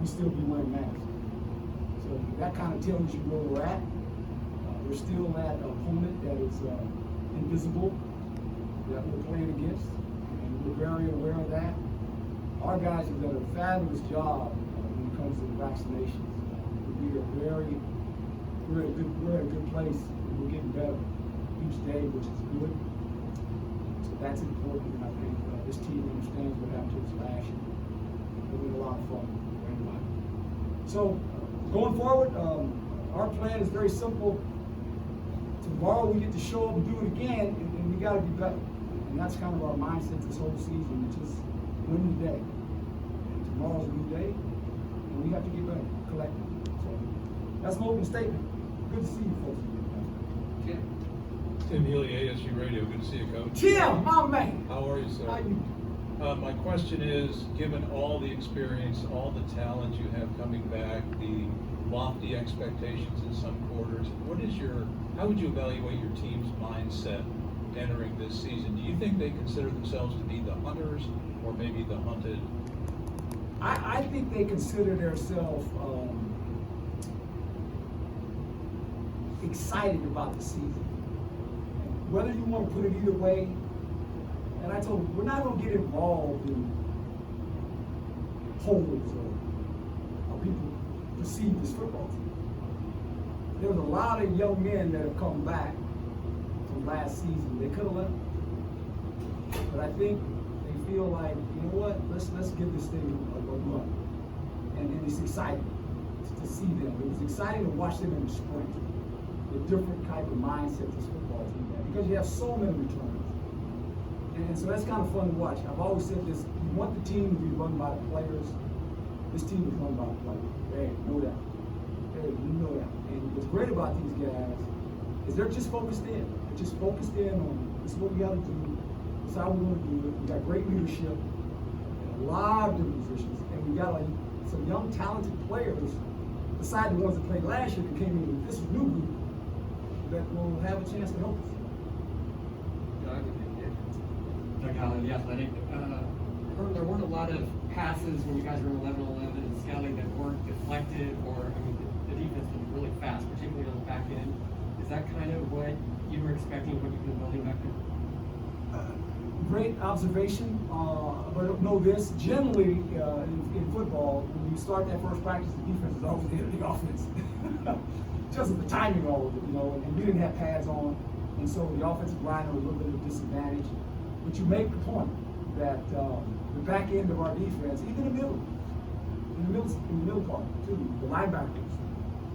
we still be wearing masks. So that kind of tells you where we're at. We're still that opponent that is invisible that we're playing against, and we're very aware of that. Our guys have done a fabulous job when it comes to the vaccinations. We're at a good place. We're getting better each day, which is good. So that's important, and I think this team understands what happened to us last year. It was a lot of fun for everybody. So going forward, our plan is very simple. Tomorrow we get to show up and do it again, and we got to be better. And that's kind of our mindset this whole season, just win the day. And tomorrow's a new day, and we have to get better collectively. So that's my open statement. Good to see you folks again. Tim Healy, ASU Radio. Good to see you, Coach. Tim, my man. How are you, sir? How you? My question is, given all the experience, all the talent you have coming back, the lofty expectations in some quarters, how would you evaluate your team's mindset entering this season? Do you think they consider themselves to be the hunters or maybe the hunted? I think they consider themselves excited about the season. Whether you want to put it either way, and I told them, we're not going to get involved in polls or how people perceive this football team. There's a lot of young men that have come back from last season. They could have left, but I think they feel like, you know what? Let's give this thing a run, and it's exciting to see them. It was exciting to watch them in the spring. The different type of mindset this football team has, because you have so many returns. And so that's kind of fun to watch. I've always said this, you want the team to be run by the players. This team is run by the players. Hey, know that. Hey, you know that. And what's great about these guys is they're just focused in. They're just focused in on this is what we got to do. This is how we want to do it. We got great leadership in a lot of different positions. And we got some young, talented players, besides the ones that played last year that came in with this new group, that will have a chance to help us. Doug Allen, The Athletic. Herm, there weren't a lot of passes when you guys were in 11-11 and scouting that weren't deflected, or the defense was really fast, particularly on the back end. Is that kind of what you were expecting, what you've been building back there? Great observation. But know this: generally in football, when you start that first practice, the defense is always ahead of the offense. Just of the timing, all of it, and we didn't have pads on, and so the offensive line are a little bit of a disadvantage. But you make the point that the back end of our defense, even in the middle part too, the linebackers,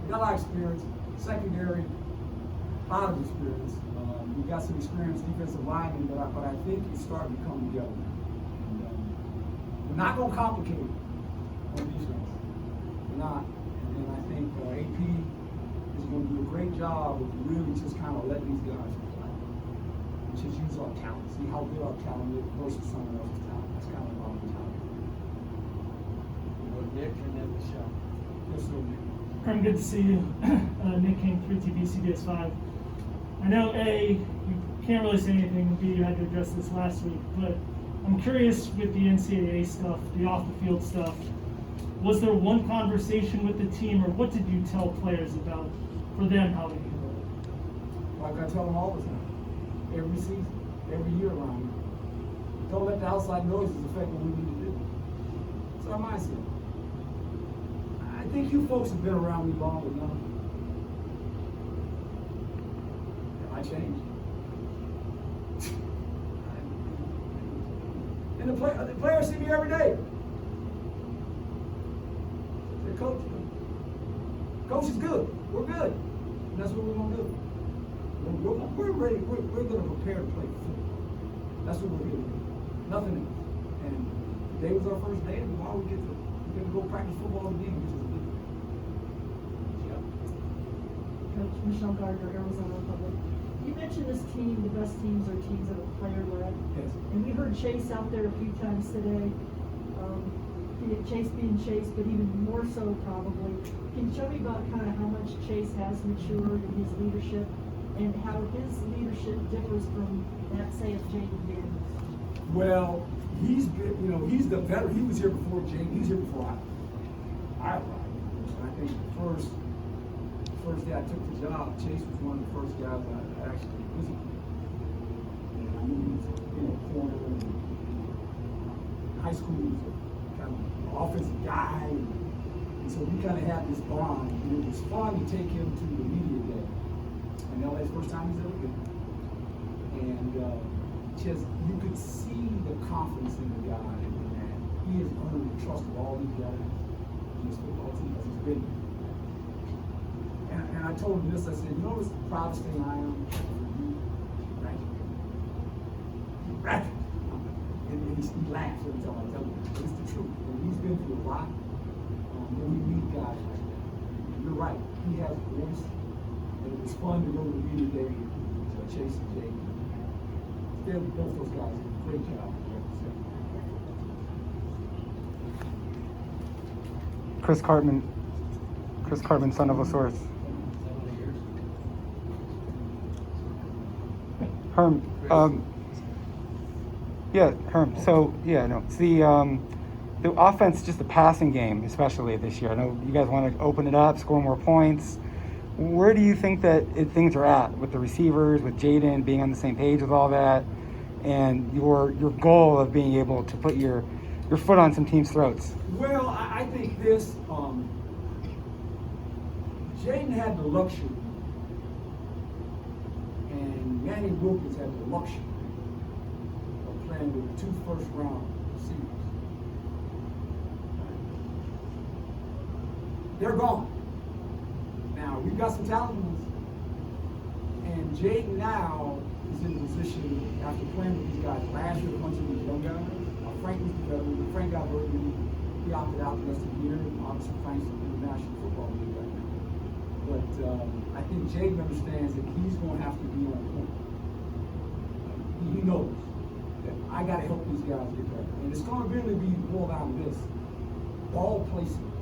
they got a lot of experience. Secondary, a lot of experience. We got some experienced defensive linemen, but I think it's starting to come together. And, we're not going to complicate it on defense. We're not. And I think AP is going to do a great job of really just kind of letting these guys play. And just use our talent, see how good our talent is versus someone else's talent. That's kind of our mentality. Nick and then Michelle. Yes, sir, Nick. Herm, good to see you. Nick King, 3TV, CBS 5. I know, A, you can't really say anything, B, you had to address this last week, but I'm curious with the NCAA stuff, the off-the-field stuff, was there one conversation with the team, or what did you tell players about, for them, how to handle it? Like I tell them all the time, every season, every year around here. Don't let the outside noises affect what we need to do. It's our mindset. I think you folks have been around me long enough. I changed. And the players see me every day. Say, Coach is good. We're good. And that's what we're going to do. We're ready. We're going to prepare to play football. That's what we're going to do. Nothing else. And today was our first day, and tomorrow we get to go practice football again, which is a good thing. Coach Michelle Gardner, Arizona Republic. You mentioned this team, the best teams are teams that are player-led. Yes. And we heard Chase out there a few times today. Chase being Chase, but even more so probably. Can you tell me about kind of how much Chase has matured in his leadership and how his leadership differs from that, say, of Jaden Daniels? Well, he's the veteran. He was here before Jaden. He was here before I. I arrived. And I think the first day I took the job, Chase was one of the first guys I actually visited. And I knew he was, corner and high school, he was a kind of offensive guy. And so we kind of had this bond. And it was fun to take him to the media day. And LA's first time he's ever been. And just, you could see the confidence in the guy. And he has earned the trust of all these guys in this football team because he's been. And I told him this, I said, you know what's the proudest thing I am for you? Right? Right. And he laughs every time I tell him, but it's the truth. And he's been through a lot. And we need guys like that. And you're right, he has a voice. And it was fun to go to the media day with Chase and Jake. Both those guys did a great job. Chris Cartman, son of a source. Herm, Herm. So it's the offense, just the passing game, especially this year. I know you guys want to open it up, score more points. Where do you think that things are at with the receivers, with Jaden being on the same page with all that, and your goal of being able to put your foot on some teams' throats? Well, I think this. Jaden had the luxury, and Manny Wilkins had the luxury of playing with 2 first-round receivers. They're gone. Now, we've got some talented ones. And Jaden now is in a position, after playing with these guys last year, a bunch of these young guys. Frank was the veteran. Frank got hurt, and he opted out the rest of the year. And obviously, Frank's in the National Football League right now. But I think Jaden understands that he's going to have to be on point. He knows that I got to help these guys get better. And it's going to really be boiled down to this: ball placement.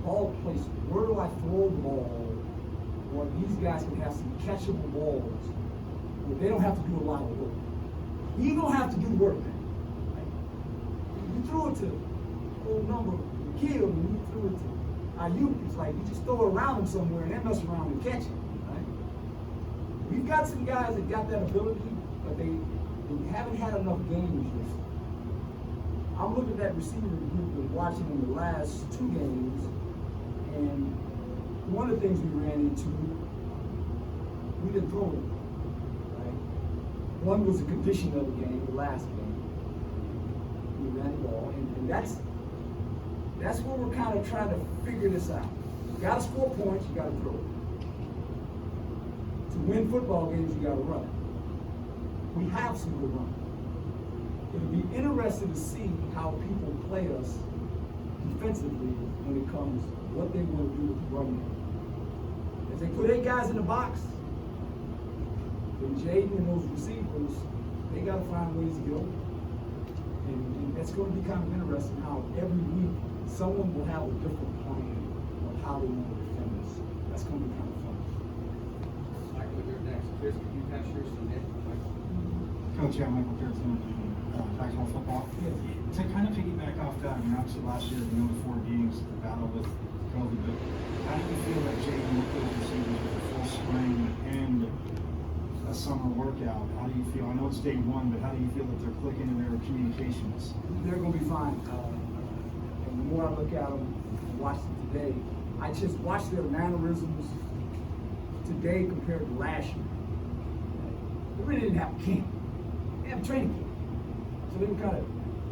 Ball placement. Where do I throw the ball where these guys can have some catchable balls where they don't have to do a lot of work? You don't have to do work, man. Right? You threw it to old number kid, and you threw it to Ayuk. It's like you just throw it around them somewhere and they mess around and catch it. Right? We've got some guys that got that ability, but they haven't had enough games yet. I'm looking at that receiver group and watching them the last 2 games, and one of the things we ran into, we didn't throw it. One was a condition of the game, the last game. We ran the ball, and that's where we're kind of trying to figure this out. You got to score points, you got to throw it. To win football games, you got to run it. We have some good runners. It'll be interesting to see how people play us defensively when it comes to what they want to do with the running game. If they put 8 guys in the box, then Jaden and those receivers, they got to find ways to get over. And that's going to be kind of interesting how every week someone will have a different plan of how they want to defend us. That's going to be kind of fun. Michael, you're next. Chris, can you pass yours to Nick? Coach, Michael Pearson, Pac-12 football. Yes. To kind of piggyback off that, I mean, obviously last year, the 4 games, the battle with COVID, but how do you feel that Jaden with those receivers with a full spring and a summer workout? How do you feel? I know it's day 1, but how do you feel that they're clicking in their communications? They're going to be fine. And the more I look at them and watch them today, I just watch their mannerisms today compared to last year. They really didn't have a camp. They had a training camp. So they were kind of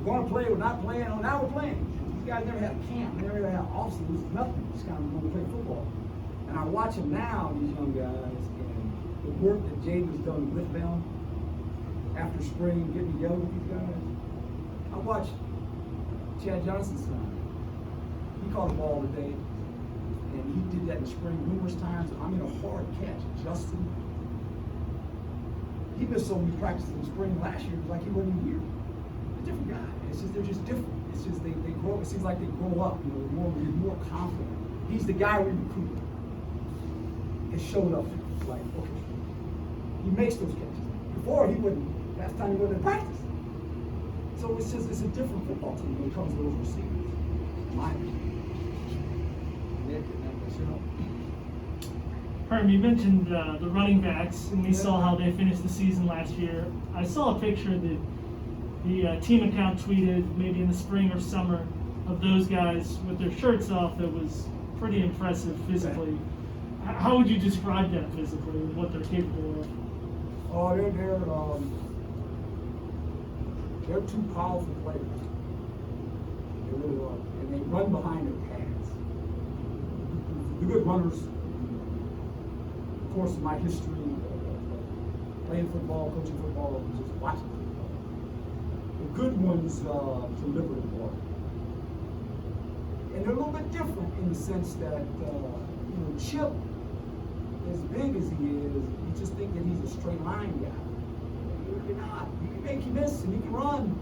going to play or not playing. Oh, now we're playing. These guys never had a camp. They never had an offseason. It was nothing. Just kind of going to play football. And I watch them now, these young guys, and the work that Jaden has done with them after spring, getting together with these guys. I watched Chad Johnson's son. He caught the ball today, and he did that in the spring numerous times. I mean, a hard catch. Justin, he missed so many practices in the spring last year, it was like he wasn't even here. They're different guys. It's just they're just different. It's just they grow. It seems like they grow up. You know, they're more confident. He's the guy we recruited. It showed up. Like, okay, he makes those catches. Before he wouldn't. Last time he wasn't in practice. So it's a different football team when it comes to those receivers. my opinion. Nick, Herm, you mentioned the running backs, and we saw how they finished the season last year. I saw a picture that the team account tweeted maybe in the spring or summer of those guys with their shirts off that was pretty impressive physically. How would you describe that physically and what they're capable of? Oh, they're two powerful players. They really are. And they run behind their pads. The good runners, of course, in my history of playing football, coaching football, and just watching football. The good ones deliver the ball. And they're a little bit different in the sense that, Chip, as big as he is, you just think that he's a straight line guy. You're not. You can make you miss and he can run.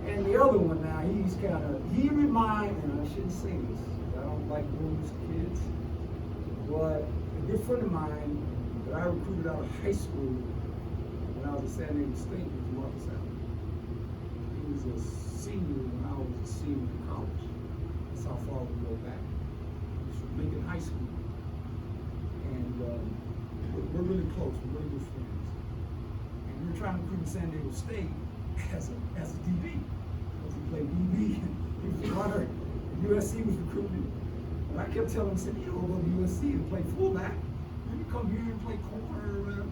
And the other one now, he reminds, and I shouldn't say this, I don't like doing this to kids, but a good friend of mine that I recruited out of high school when I was at San Diego State was Marcus Allen. He was a senior when I was a senior in college. That's how far we go back. He was from Lincoln High School. And we're really close, we're really good friends. And we were trying to recruit San Diego State as a DB. Because he played DB and he was a runner. And USC was recruiting. And I kept telling him, I said, you don't go to USC and play fullback. You come here and play corner and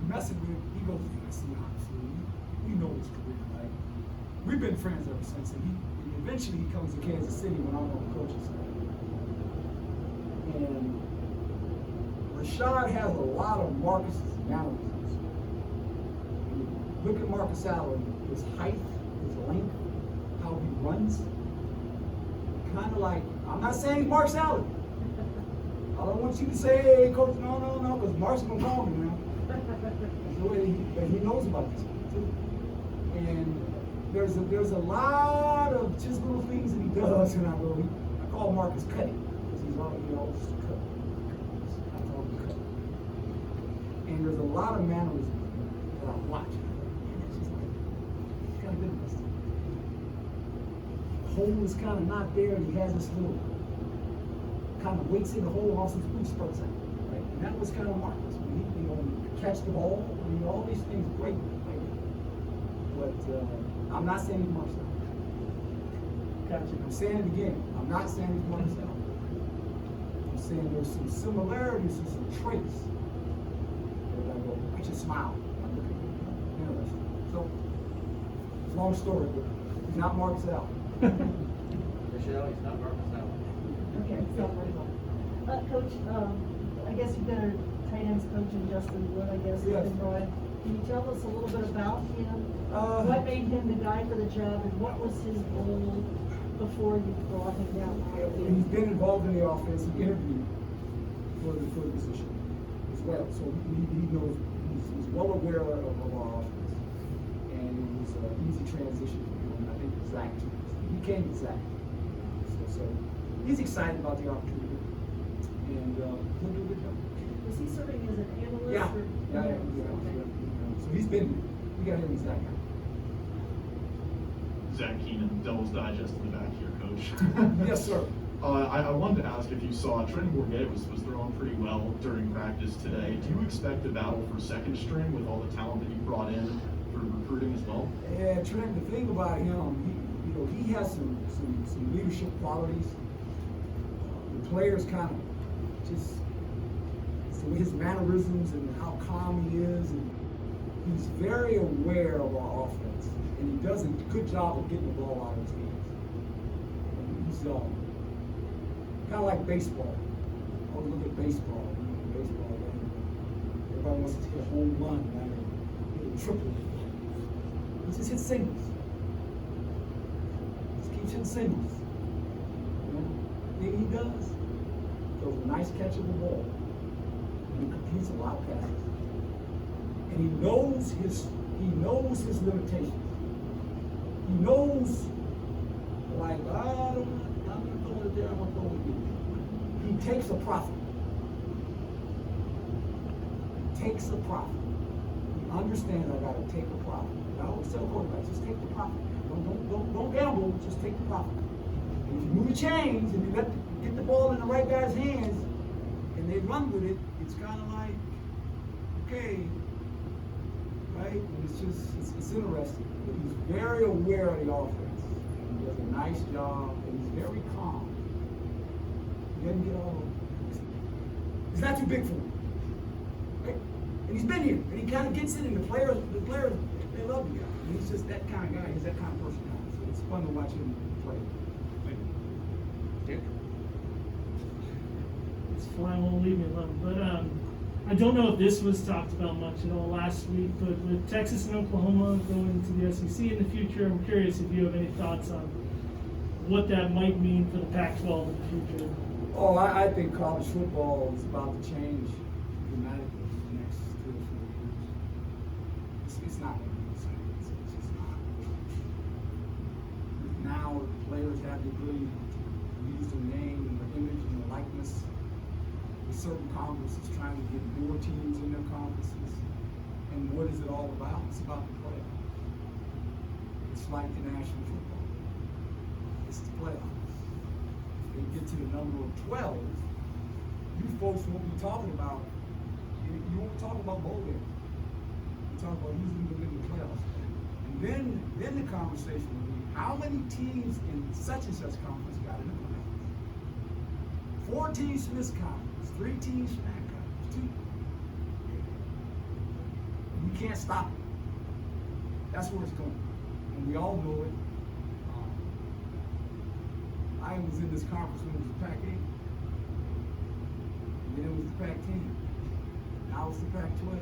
messing with him. He goes to USC, honestly. We know his career, right? We've been friends ever since. And eventually he comes to Kansas City when I'm on the coaching side. And Rashad has a lot of Marcus's mannerisms. Look at Marcus Allen, his height, his length, how he runs. Kind of like, I'm not saying he's Marcus Allen. I don't want you to say, hey, coach, no, because Mark's going to call me now. But he knows about this too. And there's a lot of just little things that he does, and I call Marcus Cutty, because he's always cut. And there's a lot of mannerisms that I watch. And it's just like, he's kind of good at this. The hole is kind of not there, and he has this little kind of waits in the hole and also spring spurts out. Right? And that was kind of Marcus. When he catch the ball, all these things great. Right? But I'm not saying he's Marcus. Gotcha. I'm saying it again. I'm not saying he's Marcus. I'm saying there's some similarities and some traits. I just smile. Interesting. So, it's a long story, but he's not Marcus Allen. Michelle, he's not Marcus Allen. Okay, so, Coach, I guess you've been a tight ends coach in Justin Wood, I guess, Yes. in Roy. Can you tell us a little bit about him? What made him the guy for the job, and what was his role before you brought him down? He's been involved in the offense. He interviewed for the position as well. So he knows, he's well aware of our offense. And it was an easy transition for him. I think Zach too. He came with Zach. So he's excited about the opportunity. And he'll do a good job. Was he serving as an analyst? Yeah. Or? Yeah. Okay. So we got him with Zach now. Zach Keenan, Devil's Digest in the back here, Coach. Yes, sir. I wanted to ask if you saw Trent Bourget was throwing pretty well during practice today. Do you expect a battle for second string with all the talent that you brought in for recruiting as well? Yeah, Trent, the thing about him, he has some leadership qualities. The players kind of just, his mannerisms and how calm he is, and he's very aware of our offense, and he does a good job of getting the ball out of his hands. And he's kind of like baseball. I always look at baseball. Baseball, everybody wants to hit a home run, right? Hit a triple. He just hits singles. Just keeps hitting singles. Thing he does, throws a nice catch of the ball. And he completes a lot of passes. And he knows his limitations. He knows, like, I'm gonna throw it there, I'm gonna throw it here. He takes a profit. Takes a profit. He understands I gotta take a profit. I always tell quarterbacks, just take the profit. Don't gamble, just take the profit. If you move the chains and you get the ball in the right guy's hands and they run with it, it's kind of like, okay, right? And it's interesting. But he's very aware of the offense. And he does a nice job, and he's very calm. He doesn't get all. It's not too big for him. Right? And he's been here, and he kind of gets it, and the players, they love the guy. And he's just that kind of guy. He's that kind of personality. So it's fun to watch him play. Dick? It's fine, won't leave me alone. But I don't know if this was talked about much at all last week, but with Texas and Oklahoma going to the SEC in the future, I'm curious if you have any thoughts on what that might mean for the Pac-12 in the future. Oh, I think college football is about to change dramatically in the next 3 or 4 years. It's not going to be the same. It's just not. Now players have the ability to use their name and their image and their likeness. With certain conferences trying to get more teams in their conferences. And what is it all about? It's about the playoff. It's like the national football. It's the playoffs. If they get to the number of 12, you folks won't be talking about, you won't talk about bowl games. You talk about who's going to win the playoffs. And then the conversation will be, how many teams in such and such conference got in the playoffs? 4 teams from this conference, 3 teams from that conference, 2. You can't stop it. That's where it's going. And we all know it. I was in this conference when it was the Pac-8. And then it was the Pac-10. Now it's the Pac-12.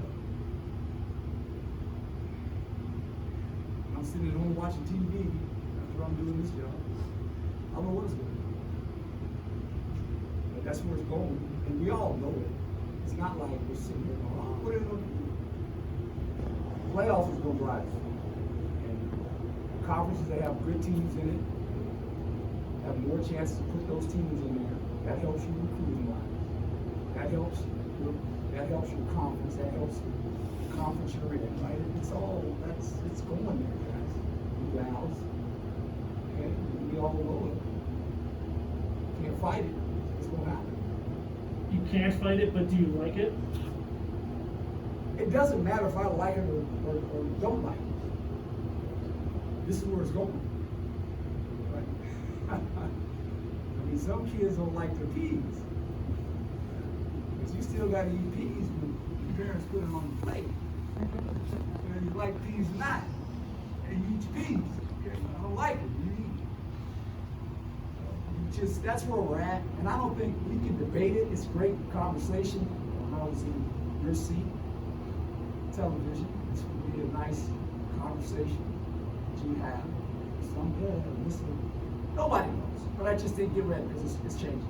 I'm sitting at home watching TV after I'm doing this job. I don't know what it's going to do. But that's where it's going. And we all know it. It's not like we're sitting here going, oh, what are they going to do? Playoffs is going to drive it. And conferences that have good teams in it have more chances to put those teams in there. That helps you recruiting wise. That helps your conference. That helps the conference you're in, right? It's going there, guys. You gals. Okay? We all know it. Can't fight it. It's gonna happen. You can't fight it, but do you like it? It doesn't matter if I like it or don't like it. This is where it's going. Right? I mean, some kids don't like their peas. But you still gotta eat peas when your parents put them on the plate. Whether you like peas or not. And you eat your peas. Okay? I don't like it. You eat it. That's where we're at. And I don't think we can debate it. It's a great conversation when I was in your seat. Television. This would be a nice conversation that you have. Some good, listen. Nobody knows. But I just think get ready because it's changing.